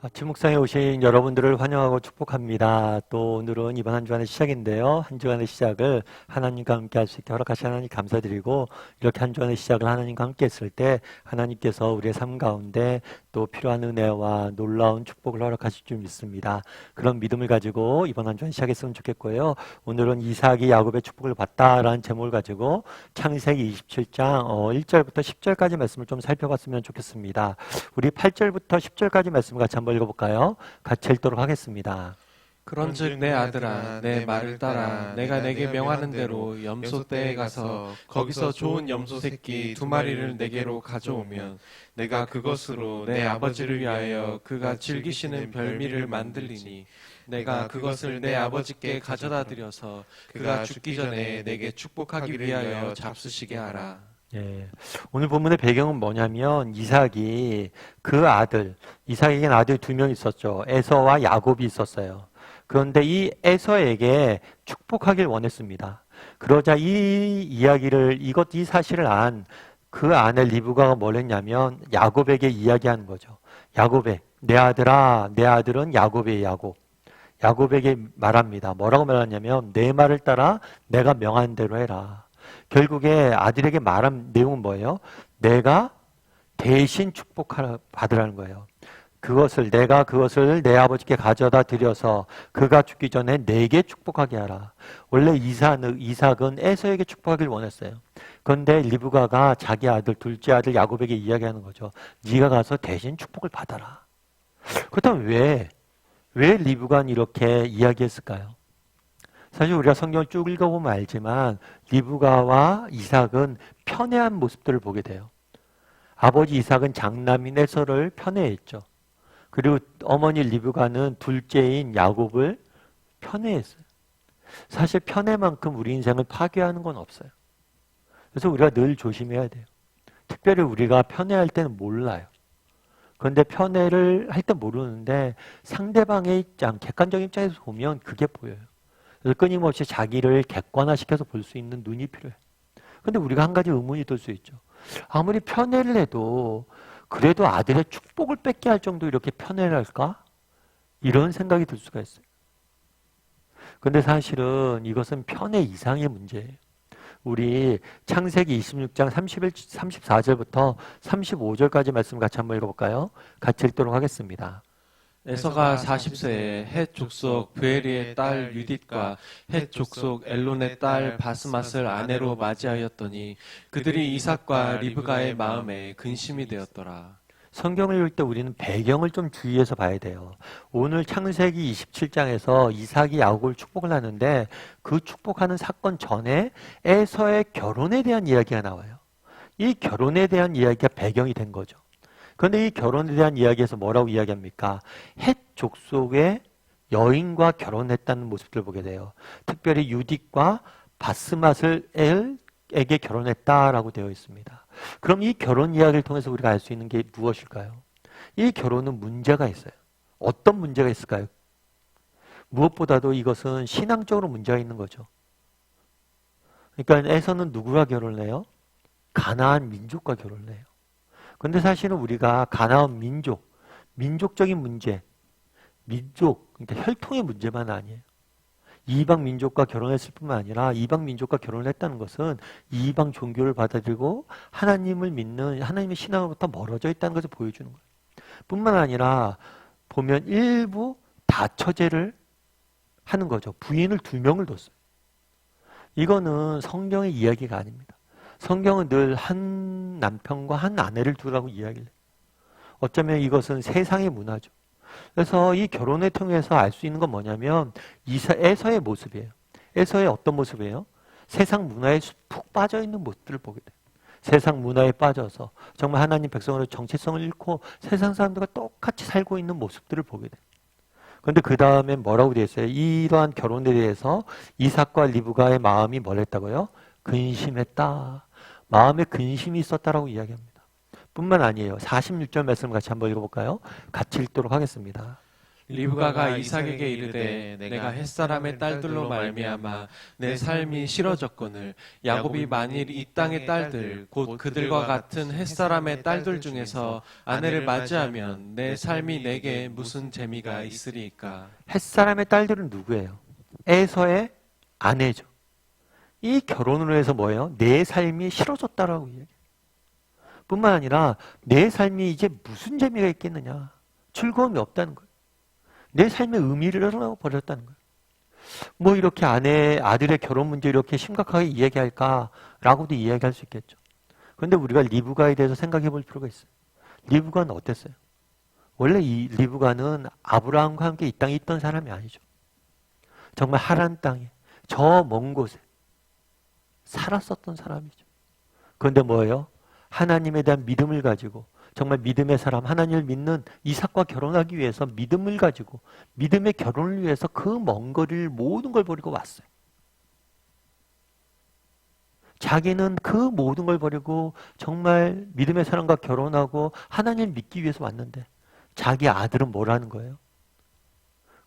아침 묵상에 오신 여러분들을 환영하고 축복합니다. 또 오늘은 이번 한 주간의 시작인데요. 한 주간의 시작을 하나님과 함께 할 수 있게 허락하신 하나님 감사드리고, 이렇게 한 주간의 시작을 하나님과 함께 했을 때 하나님께서 우리의 삶 가운데 또 필요한 은혜와 놀라운 축복을 허락하실 줄 믿습니다. 그런 믿음을 가지고 이번 한 주간 시작했으면 좋겠고요. 오늘은 이삭이 야곱의 축복을 받다라는 제목을 가지고 창세기 27장 1절부터 10절까지 말씀을 좀 살펴봤으면 좋겠습니다. 우리 8절부터 10절까지 말씀 같이 한번 읽어볼까요? 같이 읽도록 하겠습니다. 그런즉 내 아들아 내 말을 따라 내가 내게 명하는 대로 염소떼에 가서 거기서 좋은 염소 새끼 2마리를 내게로 가져오면 내가 그것으로 내 아버지를 위하여 그가 즐기시는 별미를 만들리니 내가 그것을 내 아버지께 가져다 드려서 그가 죽기 전에 내게 축복하기 위하여 잡수시게 하라. 예, 오늘 본문의 배경은 뭐냐면 이삭이 그 아들, 이삭에게는 아들 2명 있었죠. 에서와 야곱이 있었어요. 그런데 이 에서에게 축복하길 원했습니다. 그러자 이 이야기를, 이 사실을 안 그 아내 리브가가 뭘 했냐면 야곱에게 이야기하는 거죠. 야곱에, 내 아들아, 내 아들은 야곱이에요, 야곱. 야곱에게 말합니다. 뭐라고 말하냐면 내 말을 따라 내가 명한 대로 해라. 결국에 아들에게 말한 내용은 뭐예요? 내가 대신 받으라는 거예요. 내가 그것을 내 아버지께 가져다 드려서 그가 죽기 전에 내게 축복하게 하라. 원래 이삭은 에서에게 축복하길 원했어요. 그런데 리브가가 자기 아들, 둘째 아들 야곱에게 이야기하는 거죠. 네가 가서 대신 축복을 받아라. 그렇다면 왜 리브가는 이렇게 이야기했을까요? 사실 우리가 성경을 쭉 읽어보면 알지만 리브가와 이삭은 편애한 모습들을 보게 돼요. 아버지 이삭은 장남인 에서를 편애했죠. 그리고 어머니 리브가는 둘째인 야곱을 편애했어요. 사실 편애만큼 우리 인생을 파괴하는 건 없어요. 그래서 우리가 늘 조심해야 돼요. 특별히 우리가 편애할 때는 몰라요. 그런데 편애를 할 때 모르는데 상대방의 입장, 객관적인 입장에서 보면 그게 보여요. 그래서 끊임없이 자기를 객관화시켜서 볼 수 있는 눈이 필요해요. 그런데 우리가 한 가지 의문이 들 수 있죠. 아무리 편애를 해도 그래도 아들의 축복을 뺏게 할 정도 이렇게 편애를 할까? 이런 생각이 들 수가 있어요. 그런데 사실은 이것은 편애 이상의 문제예요. 우리 창세기 26장 34절부터 35절까지 말씀 같이 한번 읽어볼까요? 같이 읽도록 하겠습니다. 에서가 40세에 헷 족속 브에리의 딸 유딧과 헷 족속 엘론의 딸 바스맛을 아내로 맞이하였더니 그들이 이삭과 리브가의 마음에 근심이 되었더라. 성경을 읽을 때 우리는 배경을 좀 주의해서 봐야 돼요. 오늘 창세기 27장에서 이삭이 야곱을 축복을 하는데 그 축복하는 사건 전에 에서의 결혼에 대한 이야기가 나와요. 이 결혼에 대한 이야기가 배경이 된 거죠. 그런데 이 결혼에 대한 이야기에서 뭐라고 이야기합니까? 헷 족속의 여인과 결혼했다는 모습들을 보게 돼요. 특별히 유딕과 바스맛을에게 결혼했다라고 되어 있습니다. 그럼 이 결혼 이야기를 통해서 우리가 알 수 있는 게 무엇일까요? 이 결혼은 문제가 있어요. 어떤 문제가 있을까요? 무엇보다도 이것은 신앙적으로 문제가 있는 거죠. 그러니까 에서는 누구와 결혼을 해요? 가나안 민족과 결혼을 해요. 그런데 사실은 우리가 가나안 민족적인 문제, 그러니까 혈통의 문제만 아니에요. 이방 민족과 결혼했을 뿐만 아니라 이방 민족과 결혼을 했다는 것은 이방 종교를 받아들이고 하나님을 믿는 하나님의 신앙으로부터 멀어져 있다는 것을 보여주는 거예요. 뿐만 아니라 보면 일부 다처제를 하는 거죠. 부인을 2명을 뒀어요. 이거는 성경의 이야기가 아닙니다. 성경은 늘 한 남편과 한 아내를 두라고 이야기를 해요. 어쩌면 이것은 세상의 문화죠. 그래서 이 결혼을 통해서 알 수 있는 건 뭐냐면 에서의 모습이에요. 에서의 어떤 모습이에요? 세상 문화에 푹 빠져있는 모습들을 보게 돼요. 세상 문화에 빠져서 정말 하나님 백성으로 정체성을 잃고 세상 사람들과 똑같이 살고 있는 모습들을 보게 돼요. 그런데 그 다음에 뭐라고 되어 있어요? 이러한 결혼에 대해서 이삭과 리브가의 마음이 뭘 했다고요? 근심했다. 마음에 근심이 있었다라고 이야기합니다. 뿐만 아니에요. 46절 말씀 같이 한번 읽어볼까요? 같이 읽도록 하겠습니다. 리브가가 이삭에게 이르되 내가 햇사람의 딸들로 말미암아 내 삶이 싫어졌거늘 야곱이 만일 이 땅의 딸들 곧 그들과 같은 햇사람의 딸들 중에서 아내를 맞이하면 내 삶이 내게 무슨 재미가 있으리이까. 햇사람의 딸들은 누구예요? 에서의 아내죠. 이 결혼으로 해서 뭐예요? 내 삶이 싫어졌다라고 이야기해요. 뿐만 아니라 내 삶이 이제 무슨 재미가 있겠느냐. 즐거움이 없다는 거예요. 내 삶의 의미를 잃어버렸다는 거예요. 뭐 이렇게 아들의 결혼 문제 이렇게 심각하게 이야기할까라고도 이야기할 수 있겠죠. 그런데 우리가 리브가에 대해서 생각해 볼 필요가 있어요. 리브가는 어땠어요? 원래 이 리브가는 아브라함과 함께 이 땅에 있던 사람이 아니죠. 정말 하란 땅에 저 먼 곳에 살았었던 사람이죠. 그런데 뭐예요? 하나님에 대한 믿음을 가지고 정말 믿음의 사람, 하나님을 믿는 이삭과 결혼하기 위해서 믿음을 가지고 믿음의 결혼을 위해서 그 먼 거리를 모든 걸 버리고 왔어요. 자기는 그 모든 걸 버리고 정말 믿음의 사람과 결혼하고 하나님을 믿기 위해서 왔는데 자기 아들은 뭐라는 거예요?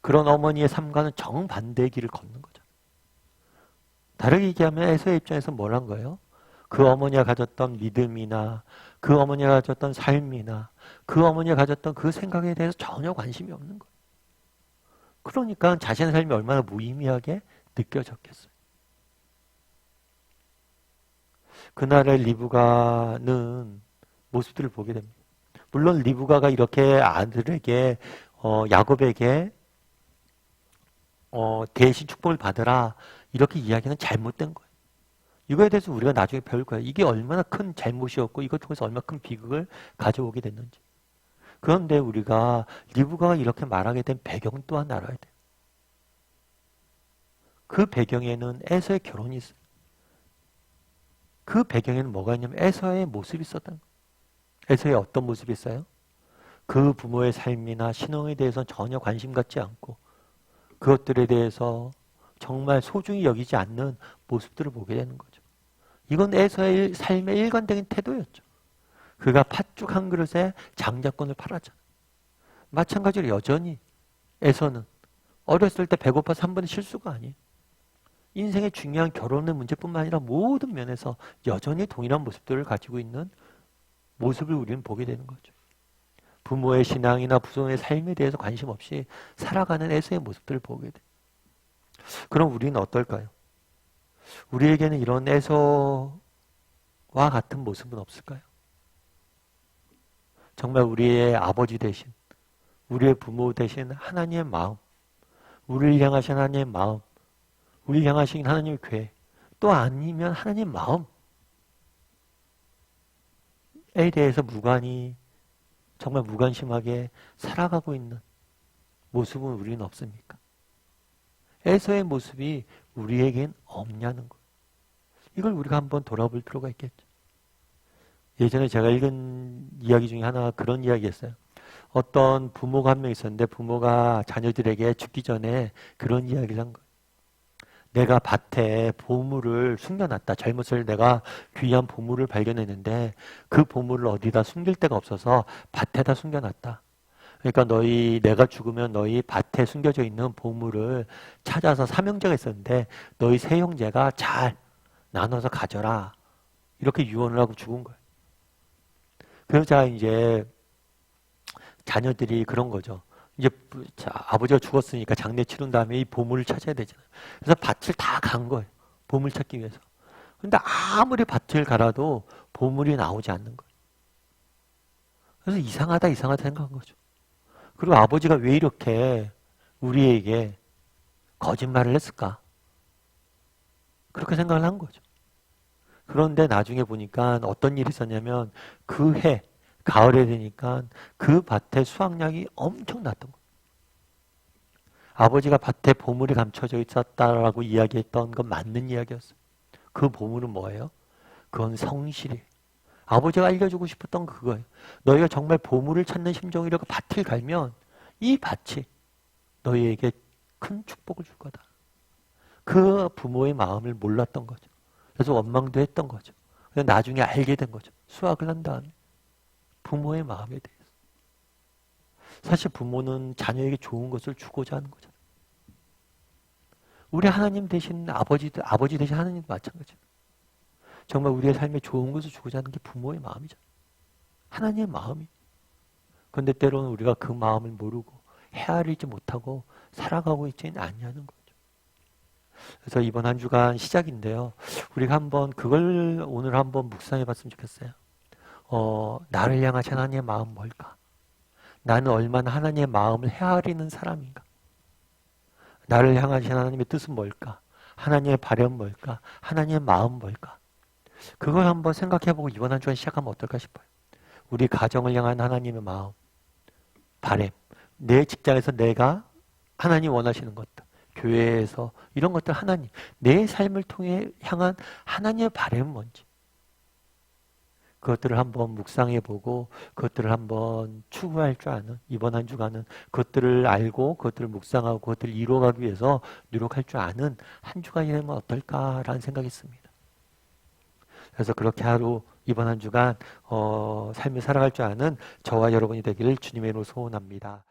그런 어머니의 삶과는 정반대의 길을 걷는 거죠. 다르게 얘기하면 에서의 입장에서 뭐란 거예요? 그 어머니가 가졌던 믿음이나 그 어머니가 가졌던 삶이나 그 어머니가 가졌던 그 생각에 대해서 전혀 관심이 없는 거예요. 그러니까 자신의 삶이 얼마나 무의미하게 느껴졌겠어요. 그날의 리브가는 모습들을 보게 됩니다. 물론 리브가가 이렇게 아들에게 야곱에게 대신 축복을 받으라 이렇게 이야기는 잘못된 거예요. 이거에 대해서 우리가 나중에 배울 거예요. 이게 얼마나 큰 잘못이었고 이것 통해서 얼마나 큰 비극을 가져오게 됐는지. 그런데 우리가 리브가가 이렇게 말하게 된 배경 또한 알아야 돼요. 그 배경에는 에서의 결혼이 있어요. 그 배경에는 뭐가 있냐면 에서의 모습이 있었다는 거예요. 에서의 어떤 모습이 있어요? 그 부모의 삶이나 신앙에 대해서는 전혀 관심 갖지 않고 그것들에 대해서 정말 소중히 여기지 않는 모습들을 보게 되는 거죠. 이건 에서의 삶의 일관된 태도였죠. 그가 팥죽 한 그릇에 장자권을 팔았잖아요. 마찬가지로 여전히 에서는 어렸을 때 배고파서 한 번의 실수가 아니에요. 인생의 중요한 결혼의 문제뿐만 아니라 모든 면에서 여전히 동일한 모습들을 가지고 있는 모습을 우리는 보게 되는 거죠. 부모의 신앙이나 부모의 삶에 대해서 관심 없이 살아가는 에서의 모습들을 보게 돼요. 그럼 우리는 어떨까요? 우리에게는 이런 에서와 같은 모습은 없을까요? 정말 우리의 아버지 대신, 우리의 부모 대신 하나님의 마음, 우리를 향하신 하나님의 마음, 우리를 향하신 하나님의 괴, 또 아니면 하나님의 마음에 대해서 정말 무관심하게 살아가고 있는 모습은 우리는 없습니까? 에서의 모습이 우리에겐 없냐는 것. 이걸 우리가 한번 돌아볼 필요가 있겠죠. 예전에 제가 읽은 이야기 중에 하나가 그런 이야기였어요. 어떤 부모가 한 명 있었는데 부모가 자녀들에게 죽기 전에 그런 이야기를 한 거예요. 내가 밭에 보물을 숨겨놨다. 젊었을 때 내가 귀한 보물을 발견했는데 그 보물을 어디다 숨길 데가 없어서 밭에다 숨겨놨다. 그러니까 내가 죽으면 너희 밭에 숨겨져 있는 보물을 찾아서 삼형제가 있었는데 너희 세 형제가 잘 나눠서 가져라. 이렇게 유언을 하고 죽은 거예요. 그러자 이제 자녀들이 그런 거죠. 이제 아버지가 죽었으니까 장례 치른 다음에 이 보물을 찾아야 되잖아요. 그래서 밭을 다 간 거예요. 보물 찾기 위해서. 근데 아무리 밭을 갈아도 보물이 나오지 않는 거예요. 그래서 이상하다 생각한 거죠. 그리고 아버지가 왜 이렇게 우리에게 거짓말을 했을까? 그렇게 생각을 한 거죠. 그런데 나중에 보니까 어떤 일이 있었냐면 그 해, 가을에 되니까 그 밭에 수확량이 엄청났던 거예요. 아버지가 밭에 보물이 감춰져 있었다라고 이야기했던 건 맞는 이야기였어요. 그 보물은 뭐예요? 그건 성실이에요. 아버지가 알려주고 싶었던 그거예요. 너희가 정말 보물을 찾는 심정으로 그 밭을 갈면 이 밭이 너희에게 큰 축복을 줄 거다. 그 부모의 마음을 몰랐던 거죠. 그래서 원망도 했던 거죠. 그래서 나중에 알게 된 거죠. 수학을 한 다음에 부모의 마음에 대해서. 사실 부모는 자녀에게 좋은 것을 주고자 하는 거잖아요. 우리 하나님 대신 아버지 대신 하나님도 마찬가지예요. 정말 우리의 삶에 좋은 것을 주고자 하는 게 부모의 마음이잖아요. 하나님의 마음이. 그런데 때로는 우리가 그 마음을 모르고 헤아리지 못하고 살아가고 있지는 않냐는 거죠. 그래서 이번 한 주간 시작인데요. 우리가 한번 그걸 오늘 한번 묵상해 봤으면 좋겠어요. 나를 향하신 하나님의 마음 뭘까? 나는 얼마나 하나님의 마음을 헤아리는 사람인가? 나를 향하신 하나님의 뜻은 뭘까? 하나님의 바람 뭘까? 하나님의 마음 뭘까? 그걸 한번 생각해보고 이번 한 주간 시작하면 어떨까 싶어요. 우리 가정을 향한 하나님의 마음, 바람, 내 직장에서 내가 하나님 원하시는 것들, 교회에서 이런 것들 하나님, 내 삶을 통해 향한 하나님의 바람은 뭔지 그것들을 한번 묵상해보고 그것들을 한번 추구할 줄 아는 이번 한 주간은 그것들을 알고 그것들을 묵상하고 그것들을 이루어가기 위해서 노력할 줄 아는 한 주간이 되면 어떨까라는 생각이 있습니다. 그래서 그렇게 하루 이번 한 주간 삶을 살아갈 줄 아는 저와 여러분이 되기를 주님의 이름으로 소원합니다.